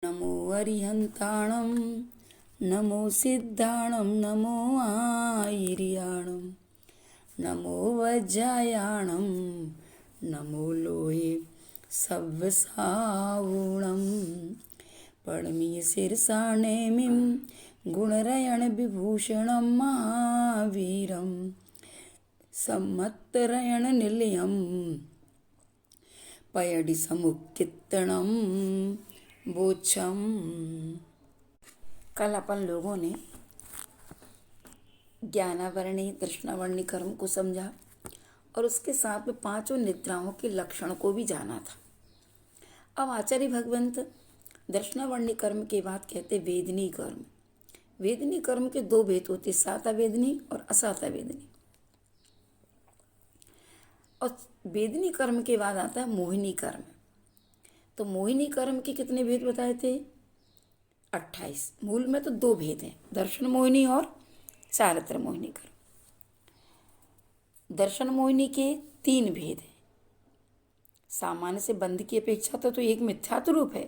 नमो अरिहन्ताणं नमो सिद्धाणं नमो आयर्याणं नमो वज्रायाणं नमो लोहे सव्वसावूणं पणमीय शिरसा नेमिं गुणरयण विभूषणं महावीरं सम्मत्तरयण निलयं पयडि समुक्कित्तणं बोचम। कल अपन लोगों ने ज्ञानावरणी दर्शनावरणी कर्म को समझा और उसके साथ में पांचों निद्राओं के लक्षण को भी जाना था। अब आचार्य भगवंत दर्शनावरणी कर्म के बाद कहते वेदनी कर्म। वेदनी कर्म के दो भेद होते, साता वेदनी और असाता वेदनी। और वेदनी कर्म के बाद आता है मोहिनी कर्म। तो मोहिनी कर्म के कितने भेद बताए थे? 28। मूल में तो दो भेद हैं, दर्शन मोहिनी और चारित्र मोहिनी कर्म। दर्शन मोहिनी के 3 भेद हैं। सामान्य से बंध की अपेक्षा तो एक मिथ्यात्व रूप है,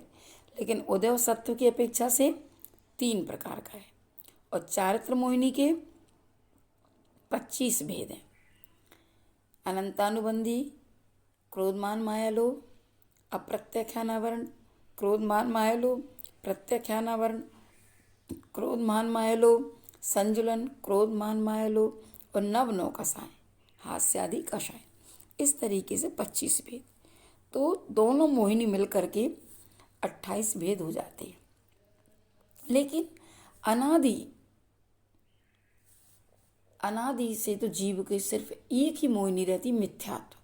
लेकिन उदय और सत्व की अपेक्षा से 3 प्रकार का है। और चारित्र मोहिनी के 25 भेद हैं। अनंतानुबंधी, क्रोधमान माया लोभ, अप्रत्याख्यानावरण, क्रोधमान माया लोभ, प्रत्याख्यानावरण, क्रोधमान माया लोभ, संजुलन, क्रोधमान माया लोभ और नव कषाय, हास्य आदि कषाय। इस तरीके से 25 भेद। तो दोनों मोहिनी मिलकर के 28 भेद हो जाते हैं। लेकिन अनादि से तो जीव के सिर्फ एक ही मोहिनी रहती, मिथ्यात्व।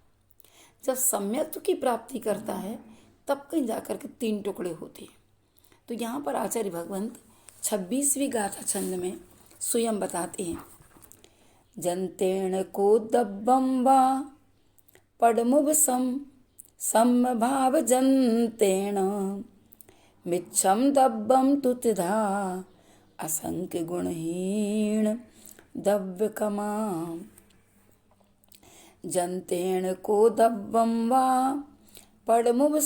जब सम्यक्त्व की प्राप्ति करता है तब कहीं जाकर के 3 टुकड़े होते हैं। तो यहाँ पर आचार्य भगवंत 26वीं गाथा छंद में स्वयं बताते हैं, जंतेण को दब्बम वा पडमुभ समभाव जंतेण मिच्छम दब्बम तुतिधा असंख्य गुणहीण दब्ब कमा। जंतेण को दब्बम वा पडमुभ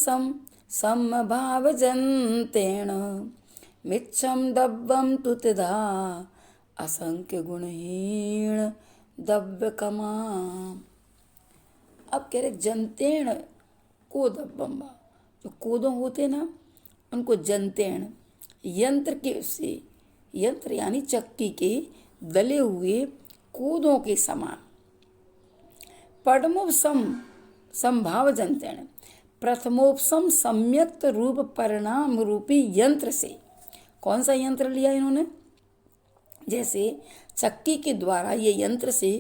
समभाव जंतेण मिच्छम दब्बम तुतिधा असंख्य गुणहीण दब्ब कमा। अब कह रहे जंतेण को दब्बम वा, जो कोदों होते ना उनको जंतेण, यंत्र यानी चक्की के दले हुए कोदों के समान, पडमुपसम संभाव जंतेण, प्रथमोपसम सम्यक्त रूप परिणाम रूपी यंत्र से। कौन सा यंत्र लिया इन्होंने? जैसे चक्की के द्वारा ये यंत्र से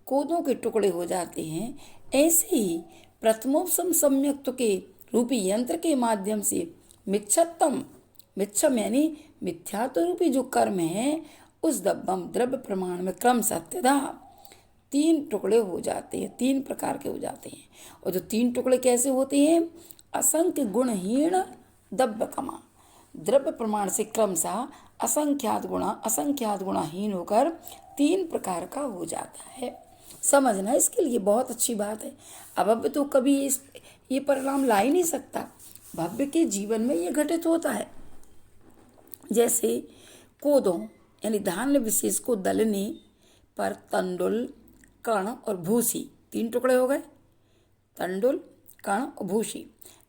कोदों के टुकड़े हो जाते हैं, ऐसे ही प्रथमोपसम सम्यक्त के रूपी यंत्र के माध्यम से मिच्छम यानी मिथ्यात्व रूपी जो कर्म है उस दब्बम द्रव्य प्रमाण में क्रम सत्यता 3 टुकड़े हो जाते हैं, 3 प्रकार के हो जाते हैं। और जो 3 टुकड़े कैसे होते हैं? असंख्य गुणहीण दब्ब कमा, द्रव्य प्रमाण से क्रमशः असंख्यात गुणाहीन होकर 3 प्रकार का हो जाता है। समझना इसके लिए बहुत अच्छी बात है। अभव्य तो कभी ये परिणाम ला ही नहीं सकता, भव्य के जीवन में ये घटित होता है। जैसे कोदों यानी धान्य विशेष को दलने पर तंडुल, कण और भूसी 3 टुकड़े हो गए। तंडुल, कण और भूसी,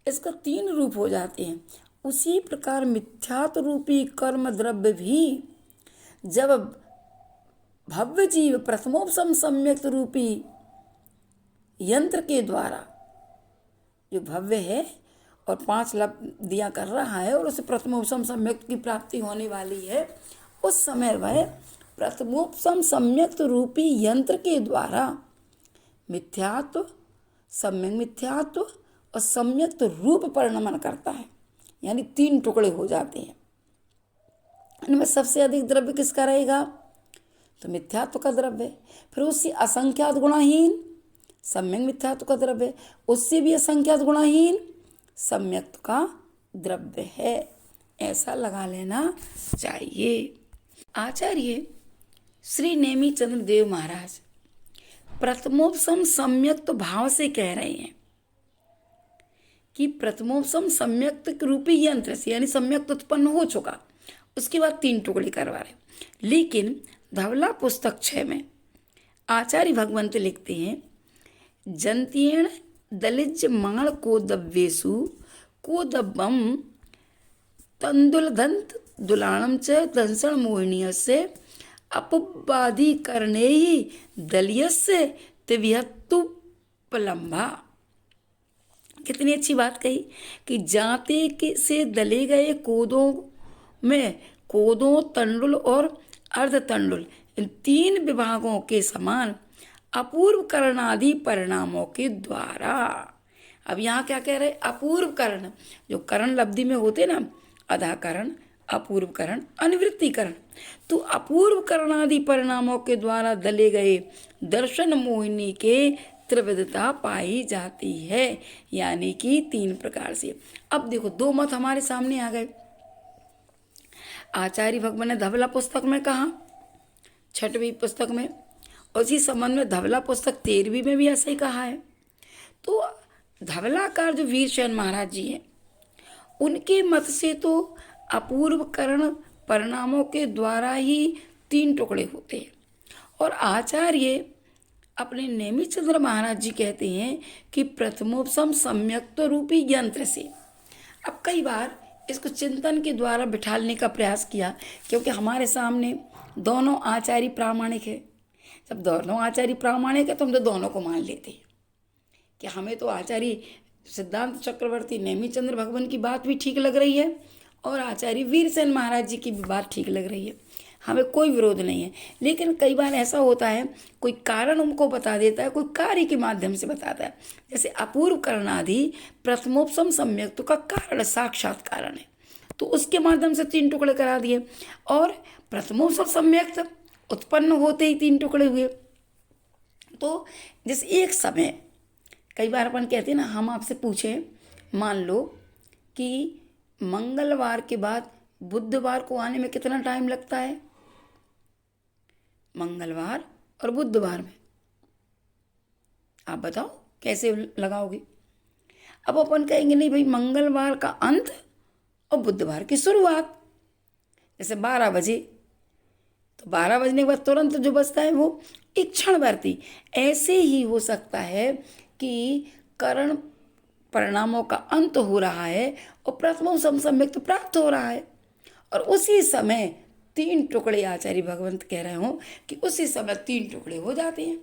इसका 3 रूप हो जाते हैं। उसी प्रकार मिथ्यात्व रूपी कर्म द्रव्य भी जब भव्य जीव प्रथमोपसम सम्यक्त रूपी यंत्र के द्वारा, जो भव्य है और 5 लब्धियां कर रहा है और उसे प्रथमोपसम सम्यक्त की प्राप्ति होने वाली है, उस समय वह प्रथमोपसम सम्यक्त रूपी यंत्र के द्वारा मिथ्यात्व, सम्यक मिथ्यात्व और सम्यक्त रूप परिणमन करता है, यानी 3 टुकड़े हो जाते हैं। इनमें सबसे अधिक द्रव्य किसका रहेगा? तो मिथ्यात्व का द्रव्य। फिर उससे असंख्यात गुणाहीन सम्यक मिथ्यात्व का द्रव्य, उससे भी असंख्यात गुणाहीन सम्यक्त का द्रव्य है। ऐसा लगा लेना चाहिए। आचार्य श्री नेमी चंद्र देव महाराज प्रथमोपसम सम्यक्त भाव से कह रहे हैं कि प्रथमोपम सम्यक्त रूपी यंत्र से, यानी सम्यक्त उत्पन्न हो चुका, उसके बाद 3 टुकड़े करवा रहे। लेकिन धवला पुस्तक 6 में आचार्य भगवंत लिखते हैं, जंत्येण दलिज माण को दव्येशु को दब्बम तंदुलदंत दुलाणम च दंसण मोहिनीय से अपवादीकरणे ही दलियस्य तिव्यत्तु पलंबा। कितनी अच्छी बात कही कि जाते के से दले गए कोदों में कोदों, तंडुल और अर्धतंडुल, इन 3 विभागों के समान अपूर्व करणादि परिणामों के द्वारा। अब यहाँ क्या कह रहे? अपूर्व करण, जो करण लब्धि में होते ना, अधाकरण, अपूर्व करण, अनिवृत्ति करण, तो अपूर्व करणादि परिणामों के द्वारा दले गए दर्शन मोहिनी के त्रिविधता पाई जाती है, यानी कि 3 प्रकार से। अब देखो 2 मत हमारे सामने आ गए। आचार्य भगवान ने धवला पुस्तक में कहा, 6वीं पुस्तक में, और इसी संबंध में धवला पुस्तक 13वीं में भी ऐसा ही कहा है। तो धवलाकार जो वीरसेन महाराज जी हैं, उनके मत से तो अपूर्व करण परिणामों के द्वारा ही 3 टुकड़े होते हैं, और आचार्य अपने नेमिचंद्र महाराज जी कहते हैं कि प्रथमोपम सम्यक्त रूपी यंत्र से। अब कई बार इसको चिंतन के द्वारा बिठाने का प्रयास किया, क्योंकि हमारे सामने दोनों आचार्य प्रामाणिक है। जब दोनों आचार्य प्रामाणिक है तो हम तो दोनों को मान लेते हैं कि हमें तो आचार्य सिद्धांत चक्रवर्ती नेमिचंद्र भगवान की बात भी ठीक लग रही है और आचार्य वीरसेन महाराज जी की भी बात ठीक लग रही है, हमें कोई विरोध नहीं है। लेकिन कई बार ऐसा होता है, कोई कारण उनको बता देता है, कोई कार्य के माध्यम से बताता है। जैसे अपूर्व करणादि प्रथमोपम सम्यक्त का कारण, साक्षात कारण है, तो उसके माध्यम से 3 टुकड़े करा दिए, और प्रथमोपम सम्यक्त उत्पन्न होते ही 3 टुकड़े हुए। तो जैसे एक समय, कई बार अपन कहते हैं ना, हम आपसे पूछें, मान लो कि मंगलवार के बाद बुधवार को आने में कितना टाइम लगता है? मंगलवार और बुधवार में आप बताओ कैसे लगाओगे? अब अपन कहेंगे नहीं भाई, मंगलवार का अंत और बुधवार की शुरुआत। जैसे 12 बजे, तो 12 बजने के बाद तुरंत जो बचता है वो एक क्षण भरती। ऐसे ही हो सकता है कि करण परिणामों का अंत हो रहा है और प्रथमोपम सम्यक्त प्राप्त हो रहा है, और उसी समय 3 टुकड़े आचार्य भगवंत कह रहे हो कि उसी समय 3 टुकड़े हो जाते हैं।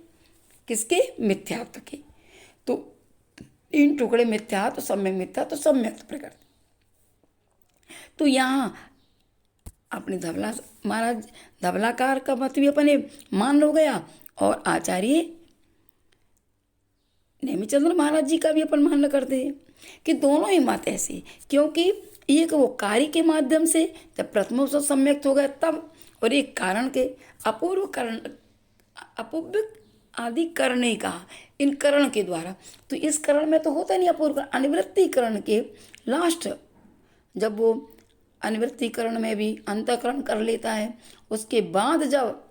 किसके? मिथ्यात्व के। तो 3 टुकड़े मिथ्यात्व, सम्यक मिथ्यात्व, सम्यक्त प्रकृति। तो यहाँ अपने धवला महाराज, धवलाकार का मत भी अपने मान हो गया, और आचार्य नेमिचंद्र महाराज जी का भी अपन मान करते हैं कि दोनों ही मत ऐसे, क्योंकि एक वो कार्य के माध्यम से जब प्रथमोपम सम्यक्त हो गया तब, और एक कारण के अपूर्व करण, अपूर्व आदि करने का, इन करण के द्वारा। तो इस करण में तो होता नहीं अपूर्व, अनिवृत्ति करण के लास्ट, जब वो अनिवृत्ति करण में भी अंतःकरण कर लेता है, उसके बाद जब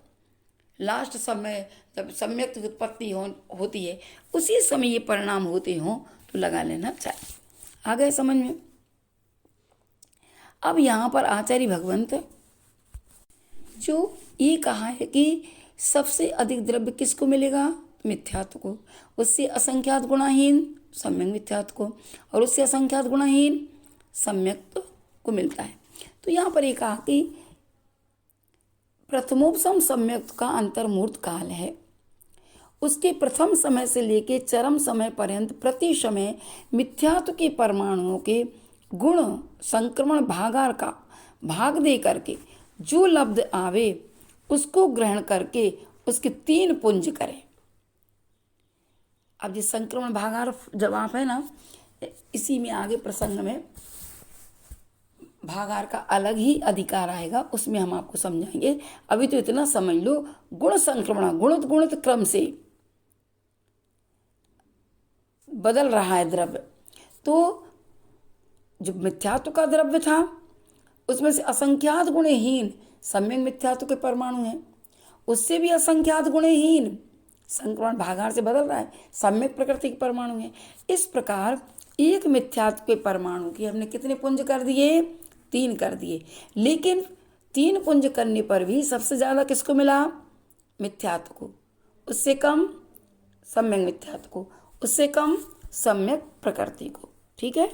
लास्ट समय जब सम्यक्त उत्पत्ति होती है, उसी समय ये परिणाम होते हों तो लगा लेना चाहिए। आ गए समझ में? अब यहाँ पर आचार्य भगवंत जो ये कहा है कि सबसे अधिक द्रव्य किसको मिलेगा? मिथ्यात्व को, उससे असंख्यात गुणाहीन सम्यक मिथ्यात्व को, और उससे असंख्यात गुणाहीन सम्यक्त को मिलता है। तो यहाँ पर एक कहा कि प्रथमोपम सम्यक्त का अंतर्मूर्त काल है, उसके प्रथम समय से लेके चरम समय पर्यंत प्रति समय मिथ्यात्व के परमाणुओं के गुण संक्रमण भागार का भाग दे करके जो लब्ध आवे उसको ग्रहण करके उसके 3 पुंज करें। अब जिस संक्रमण भागार जवाब है ना, इसी में आगे प्रसंग में भागार का अलग ही अधिकार आएगा, उसमें हम आपको समझाएंगे। अभी तो इतना समझ लो, गुण संक्रमण गुणित गुणित क्रम से बदल रहा है द्रव्य। तो जो मिथ्यात्व का द्रव्य था उसमें से असंख्यात गुणहीन सम्यक मिथ्यात्व के परमाणु हैं, उससे भी असंख्यात गुणहीन संक्रमण भागार से बदल रहा है, सम्यक प्रकृति के परमाणु हैं। इस प्रकार एक मिथ्यात्व के परमाणु की हमने कितने पुंज कर दिए? 3 कर दिए। लेकिन 3 पुंज करने पर भी सबसे ज़्यादा किसको मिला? मिथ्यात्व को, उससे कम सम्यक मिथ्यात्व को, उससे कम सम्यक प्रकृति को। ठीक है,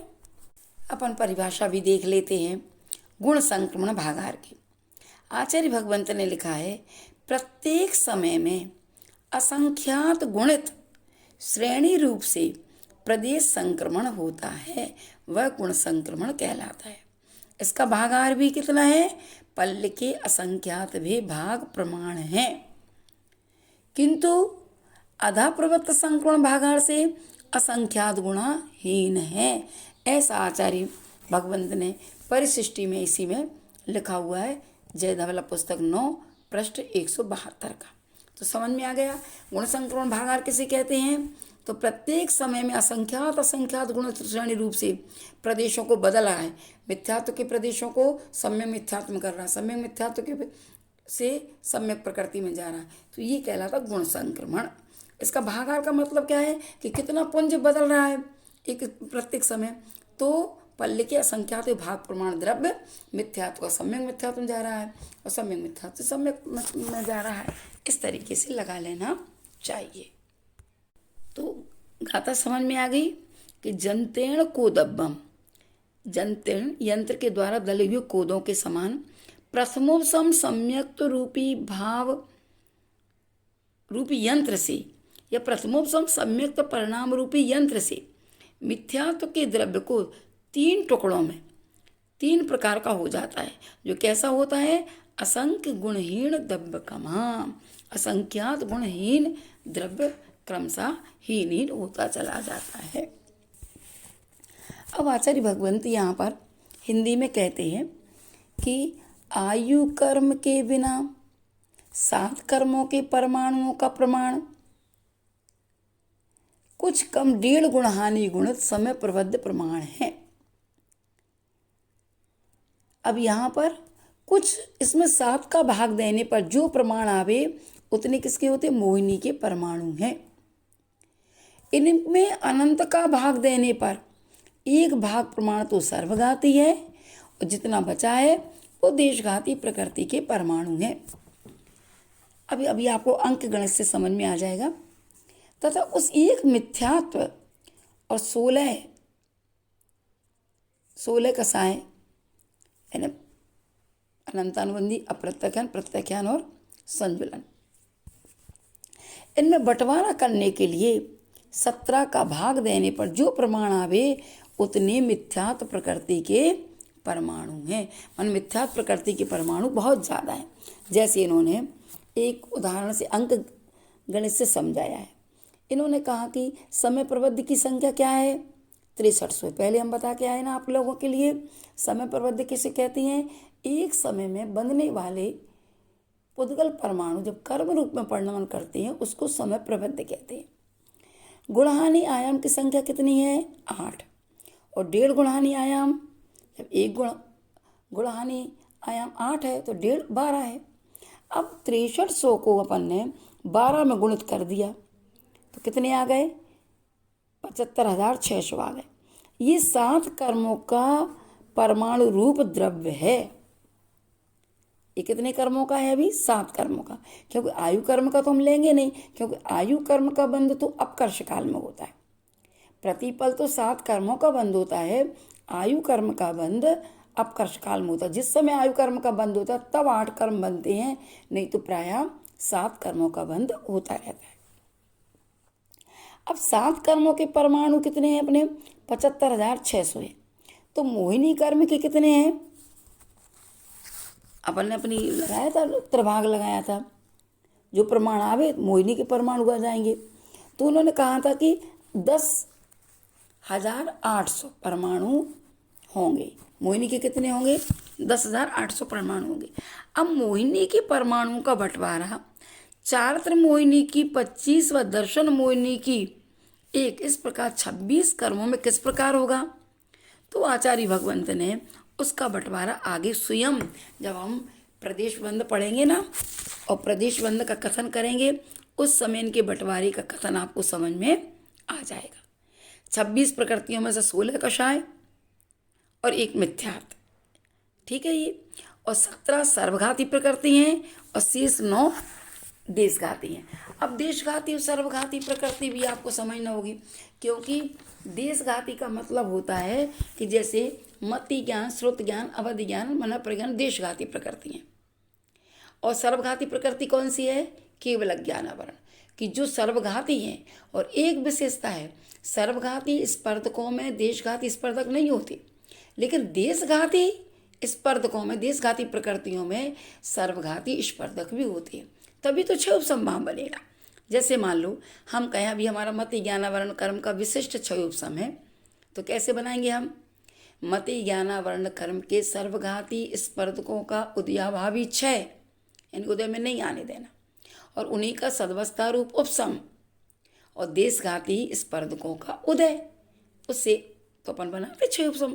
अपन परिभाषा भी देख लेते हैं गुण संक्रमण भागार की। आचार्य भगवंत ने लिखा है, प्रत्येक समय में असंख्यात गुणित श्रेणी रूप से प्रदेश संक्रमण होता है, वह गुण संक्रमण कहलाता है। इसका भागार भी कितना है? पल्ल के असंख्यात भी भाग प्रमाण है, किंतु अधा प्रवृत्त संक्रमण भागार से असंख्यात गुणा हीन है। ऐसा आचार्य भगवंत ने परिशिष्टि में इसी में लिखा हुआ है, जय धवला पुस्तक 9 पृष्ठ 172 का। तो समझ में आ गया गुण संक्रमण भागार किसे कहते हैं? तो प्रत्येक समय में असंख्यात गुण श्रेणी रूप से प्रदेशों को बदल रहा है, मिथ्यात्व के प्रदेशों को सम्यक मिथ्यात्व में कर रहा है, सम्यक मिथ्यात्व के से सम्यक प्रकृति में जा रहा है, तो ये कहलाता गुण संक्रमण। इसका भागार का मतलब क्या है कि कितना पुंज बदल रहा है एक प्रत्येक समय। तो पल्ले के असंख्यात भाग प्रमाण द्रव्य मिथ्यात्व का सम्यक मिथ्यात्व में जा रहा है और सम्यक मिथ्यात्व से सम्यक में जा रहा है, इस तरीके से लगा लेना चाहिए। तो गाथा समझ में आ गई कि जंतेण कोदब्बम, जंतेण यंत्र के द्वारा दले हुए कोदों के समान प्रथमोपम सम्यक्त रूपी भाव रूपी यंत्र से या प्रथमोपम सम्यक्त परिणाम रूपी यंत्र से मिथ्यात्व के द्रव्य को 3 टुकड़ों में 3 प्रकार का हो जाता है। जो कैसा होता है? असंख्य गुणहीन द्रव्य कमा, असंख्यात गुणहीन द्रव्य क्रमशः हीन होता चला जाता है। अब आचार्य भगवंत यहाँ पर हिंदी में कहते हैं कि आयु कर्म के बिना 7 कर्मों के परमाणुओं का प्रमाण कुछ कम 1.5 गुण हानि गुणित समय प्रबद्ध प्रमाण है। अब यहाँ पर कुछ इसमें 7 का भाग देने पर जो प्रमाण आवे उतने किसके होते? मोहिनी के परमाणु हैं। इनमें अनंत का भाग देने पर 1 भाग प्रमाण तो सर्वघाती है और जितना बचा है वो देशघाती प्रकृति के परमाणु हैं। अभी आपको अंक गणित से समझ में आ जाएगा। तथा उस एक मिथ्यात्व और 16 कसाएं यानी अनंतानुबंधी, अप्रत्याख्यान, प्रत्याख्यान और संजुलन, इनमें बंटवारा करने के लिए 17 का भाग देने पर जो प्रमाण आवे उतने मिथ्यात्व प्रकृति के परमाणु हैं। मन मिथ्यात्व प्रकृति के परमाणु बहुत ज़्यादा हैं। जैसे इन्होंने एक उदाहरण से अंक गणित से समझाया है। इन्होंने कहा कि समय प्रबद्ध की संख्या क्या है? 6300। पहले हम बता के आए ना आप लोगों के लिए, समय प्रबद्ध किसे कहती हैं? एक समय में बंधने वाले पुद्गल परमाणु जब कर्म रूप में परिणमन करते हैं उसको समय प्रबद्ध कहते हैं। गुणहानि आयाम की संख्या कितनी है? 8। और 1.5 गुणहानि आयाम, जब एक गुणहानि आयाम 8 है तो 1.5 12 है। अब 6300 को अपन ने 12 में गुणित कर दिया तो कितने आ गए? 75,600 आ गए। ये 7 कर्मों का परमाणु रूप द्रव्य है। ये कितने कर्मों का है? अभी 7 कर्मों का, क्योंकि आयु कर्म का तो हम लेंगे नहीं, क्योंकि आयु कर्म का बंध तो अपकर्ष काल में होता है। प्रतिपल तो 7 कर्मों का बंध होता है, आयु कर्म का बंध अपकर्ष काल में होता है। जिस समय आयु कर्म का बंध होता है तब 8 कर्म बनते हैं, नहीं तो प्रायः 7 कर्मों का बंध होता रहता है। अब 7 कर्मों के परमाणु कितने हैं अपने? 75,600 है। तो मोहिनी कर्म के कितने हैं? अपन ने अपनी लगाया था, त्रिभाग लगाया था, जो प्रमाण आवे मोहिनी के परमाणु आ जाएंगे। तो उन्होंने कहा था कि 10,800 परमाणु होंगे। मोहिनी के कितने होंगे? 10,800 परमाणु होंगे। अब मोहिनी के परमाणुओं का बंटवारा चारित्र मोहिनी की 25 व दर्शन मोहिनी की 1, इस प्रकार 26 कर्मों में किस प्रकार होगा? तो आचार्य भगवंत ने उसका बंटवारा आगे स्वयं जब हम प्रदेश बंध पढ़ेंगे ना और प्रदेश बंध का कथन करेंगे उस समय इनके बंटवारे का कथन आपको समझ में आ जाएगा। 26 प्रकृतियों में से 16 कषाय और 1 मिथ्यार्थ, ठीक है ये, और 17 सर्वघाती प्रकृति हैं और शेष 9 देशघाती हैं। अब देशघाती और सर्वघाती प्रकृति भी आपको समझना होगी, क्योंकि देशघाती का मतलब होता है कि जैसे मति ज्ञान, श्रुत ज्ञान, अवधि ज्ञान, मन प्रज्ञान देशघाती प्रकृति हैं। और सर्वघाती प्रकृति कौन सी है? केवल ज्ञान आवरण, कि जो सर्वघाती हैं। और एक विशेषता है, सर्वघाती स्पर्धकों में देशघाती स्पर्धक नहीं होते, लेकिन देशघाती स्पर्धकों में, देशघाती प्रकृतियों में सर्वघाती स्पर्धक भी होते हैं, तभी तो 6 उपसम बनेगा। जैसे मान लो हम कहें अभी हमारा मति ज्ञानावरण कर्म का विशिष्ट 6 उपसम है, तो कैसे बनाएंगे हम? मति ज्ञानावरण कर्म के सर्वघाती स्पर्धकों का उदयाभावी 6, यानी उदय में नहीं आने देना, और उन्हीं का सदवस्था रूप उपसम, और देशघाती स्पर्धकों का उदय, उससे तो अपन बनाते 6 उपसम।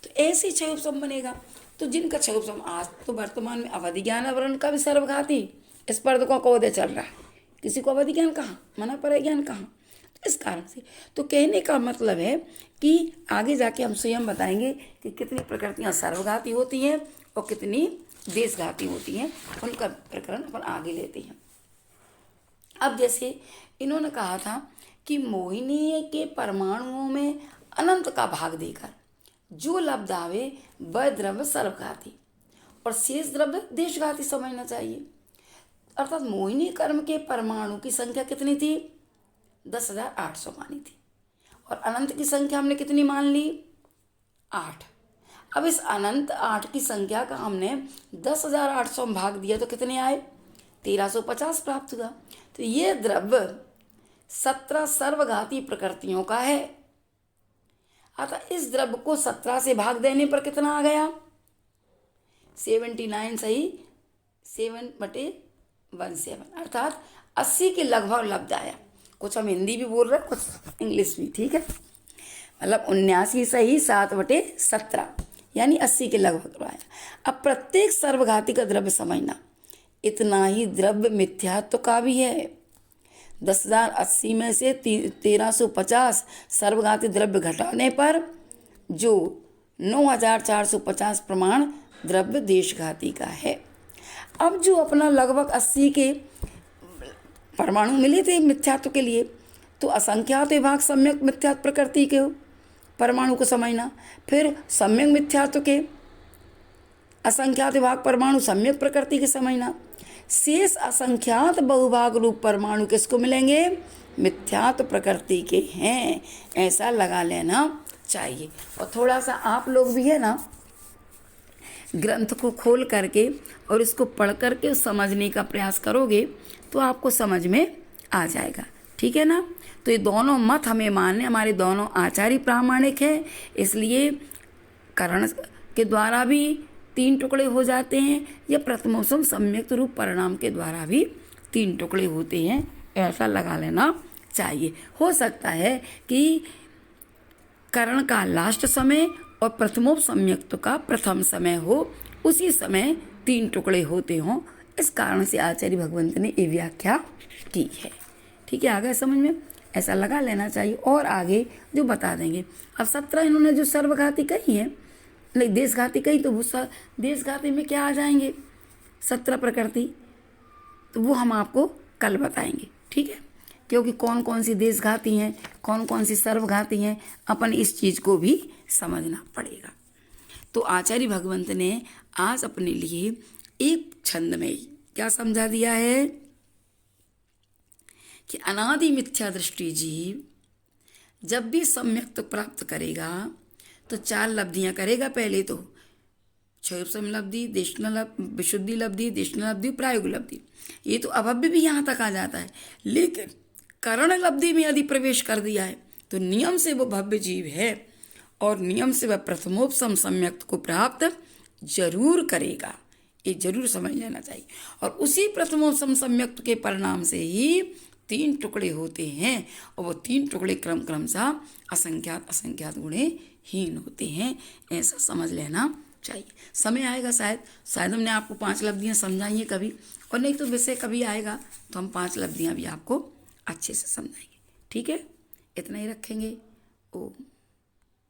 तो ऐसे 6 उपसम बनेगा। तो जिनका 6 उपसम, आज तो वर्तमान में अवधि ज्ञानावरण का भी सर्वघाती स्पर्धकों का उदय चल रहा है, किसी को अवधि ज्ञान कहाँ, मना पर ज्ञान कहाँ। तो इस कारण से तो कहने का मतलब है कि आगे जाके हम स्वयं बताएंगे कि कितनी प्रकृतियाँ सर्वघाती होती हैं और कितनी देशघाती होती हैं, उनका प्रकरण अपन आगे लेते हैं। अब जैसे इन्होंने कहा था कि मोहिनी के परमाणुओं में अनंत का भाग देकर जो लब्ध आवे वह द्रव्य सर्वघाती और शेष द्रव्य देशघाती समझना चाहिए। अर्थात मोहिनी कर्म के परमाणु की संख्या कितनी थी? 10,800 मानी थी, और अनंत की संख्या हमने कितनी मान ली? 8। अब इस अनंत 8 की संख्या का हमने 10,800 में भाग दिया तो कितने आए? 1350 प्राप्त हुआ। तो ये द्रव्य 17 सर्वघाती प्रकृतियों का है। अतः इस द्रव्य को 17 से भाग देने पर कितना आ गया? 79 सही, 7/17, अर्थात 80 के लगभग लब्ध आया। कुछ हम हिंदी भी बोल रहे हैं, कुछ इंग्लिश भी, ठीक है। मतलब 79 सही 7/17, यानी 80 के लगभग आया। अब प्रत्येक सर्वघाती का द्रव्य समझना, इतना ही द्रव्य मिथ्यात्व का भी है। 10,080 में से 1350 सर्वघाती द्रव्य घटाने पर जो 9,450 प्रमाण द्रव्य देशघाती का है। अब जो अपना लगभग 80 के परमाणु मिले थे मिथ्यात्व के लिए, तो असंख्यात विभाग सम्यक मिथ्यात्व प्रकृति के परमाणु को समझना, फिर सम्यक मिथ्यात्व के असंख्यात विभाग परमाणु सम्यक प्रकृति के समझना, शेष असंख्यात बहुभाग रूप परमाणु किसको मिलेंगे? मिथ्यात्व प्रकृति के हैं, ऐसा लगा लेना चाहिए। और थोड़ा सा आप लोग भी है ना, ग्रंथ को खोल करके और इसको पढ़ करके समझने का प्रयास करोगे तो आपको समझ में आ जाएगा, ठीक है ना। तो ये दोनों मत हमें मानने, हमारे दोनों आचार्य प्रामाणिक है, इसलिए करण के द्वारा भी 3 टुकड़े हो जाते हैं, या प्रथमोपम सम्यक्त रूप परिणाम के द्वारा भी 3 टुकड़े होते हैं, ऐसा लगा लेना चाहिए। हो सकता है कि करण का लास्ट समय और प्रथमोप सम्यक्त का प्रथम समय हो, उसी समय 3 टुकड़े होते हों, इस कारण से आचार्य भगवंत ने ये व्याख्या की है, ठीक है। आगे समझ में ऐसा लगा लेना चाहिए, और आगे जो बता देंगे। अब 17 इन्होंने जो सर्वघाती कही है, नहीं देशघाती कही, तो वो देशघाती में क्या आ जाएंगे? 17 प्रकृति, तो वो हम आपको कल बताएंगे, ठीक है। क्योंकि कौन कौन सी देशघाती हैं, कौन कौन सी सर्वघाती हैं, अपन इस चीज़ को भी समझना पड़ेगा। तो आचार्य भगवंत ने आज अपने लिए एक छंद में क्या समझा दिया है कि अनादि मिथ्या दृष्टि जीव जब भी सम्यक्त प्राप्त करेगा तो 4 लब्धियां करेगा। पहले तो क्षयोपम लब्धि, विशुद्धि लब्धि, देशना लब्धि, प्रायोग लब्धि, ये तो अभव्य भी यहाँ तक आ जाता है। लेकिन करण लब्धि में यदि प्रवेश कर दिया है तो नियम से वो भव्य जीव है, और नियम से वह प्रथमोपम सम्यक्त को प्राप्त जरूर करेगा, ये जरूर समझ लेना चाहिए। और उसी प्रथमोपम सम्यक्त के परिणाम से ही 3 टुकड़े होते हैं, और वो 3 टुकड़े क्रमशः असंख्यात गुणे हीन होते हैं, ऐसा समझ लेना चाहिए। समय आएगा शायद हमने आपको 5 लब्धियाँ समझाई हैं कभी, और नहीं तो विषय कभी आएगा तो हम 5 लब्धियाँ भी आपको अच्छे से समझाएंगे। ठीक है, इतना ही रखेंगे। ओम।